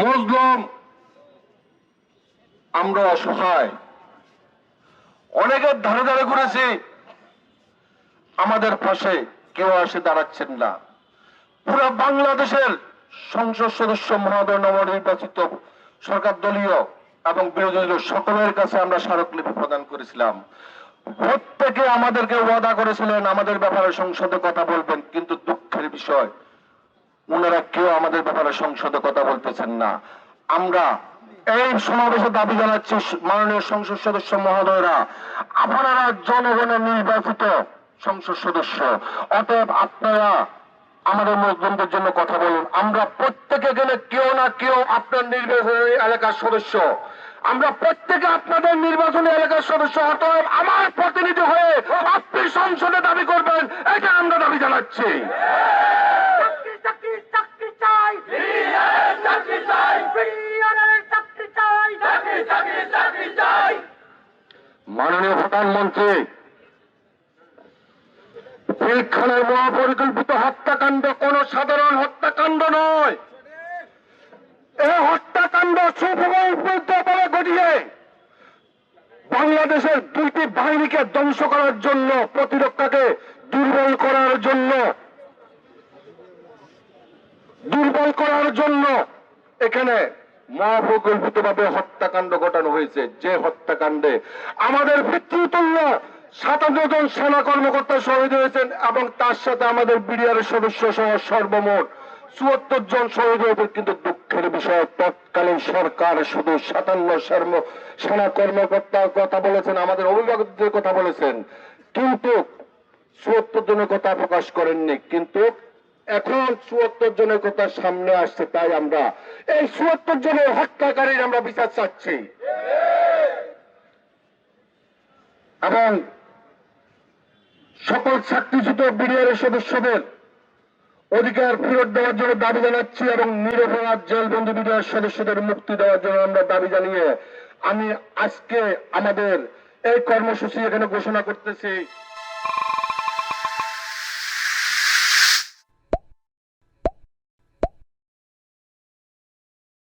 মজলুম, আমরা অসহায়, অনেকের ধারে ধারে করেছি, আমাদের পাশে কেউ আসে দাঁড়াচ্ছেন না। পুরো বাংলাদেশের সংসদ সদস্য মহোদয় নবনির্বাচিত সরকার দলীয় এবং বিরোধী দলীয় সকলের কাছে আমরা স্মারকলিপি প্রদান করেছিলাম। প্রত্যেকে আমাদেরকে ওয়াদা করেছিলেন আমাদের ব্যাপারে সংসদে কথা বলবেন, কিন্তু দুঃখের বিষয় ওনারা কেউ আমাদের ব্যাপারে সংসদে কথা বলতেছেন না। আমরা এই সমাবেশে দাবি জানাচ্ছি, মাননীয় সংসদ সদস্য মহোদয়রা, আপনারা জনগণের নির্বাচিত সংসদ সদস্য, অতএব আপনারা আমাদের মুসলিমদের জন্য কথা বলুন। আমরা প্রত্যেকে গেলে কেউ না কেউ আপনার নির্বাচনী এলাকার সদস্য, আমরা প্রত্যেকে আপনাদের নির্বাচনী এলাকার সদস্য। অতএব আমার প্রতিনিধি হয়ে আপনি সংসদে দাবি করবেন, এটা আমরা দাবি জানাচ্ছি। মাননীয় প্রধানমন্ত্রী, পিলখানার মহাপরিকল্পিত হত্যাকাণ্ড কোন সাধারণ হত্যাকাণ্ড নয়। এই হত্যাকাণ্ড সুপরিকল্পিতভাবে ঘটিয়ে বাংলাদেশের দুইটি বাহিনীকে ধ্বংস করার জন্য, প্রতিরক্ষাকে দুর্বল করার জন্য এখানে মহাপরিকল্পিতভাবে হত্যাকাণ্ড ঘটানো হয়েছে। যে হত্যাকাণ্ডে আমাদের পিতৃতুল্য 57 জন সেনা কর্মকর্তা শহীদ হয়েছেন এবং তার সাথে আমাদের বিডিআর সদস্য সহ সর্বমোট 74 জন শহীদ হয়েছে। কিন্তু দুঃখের বিষয়, তৎকালীন সরকার শুধু 57 সেনা কর্মকর্তার কথা বলেছেন, আমাদের অভিভাবকদের কথা বলেছেন, কিন্তু 74 জনের কথা প্রকাশ করেননি। কিন্তু এখন 74 জনের কথা সামনে আসছে, তাই আমরা এই 74 জনের হত্যাকারীর আমরা বিচার চাচ্ছি এবং সকল চাকরিচ্যুত বিডিআর সদস্যদের অধিকার ফেরত দেওয়ার জন্য দাবি জানাচ্ছি এবং নিরপরাধ জেলবন্দি বিডিআর সদস্যদের মুক্তি দেওয়ার জন্য আমরা দাবি জানিয়ে আমি আজকে আমাদের এই কর্মসূচি এখানে ঘোষণা করতেছি।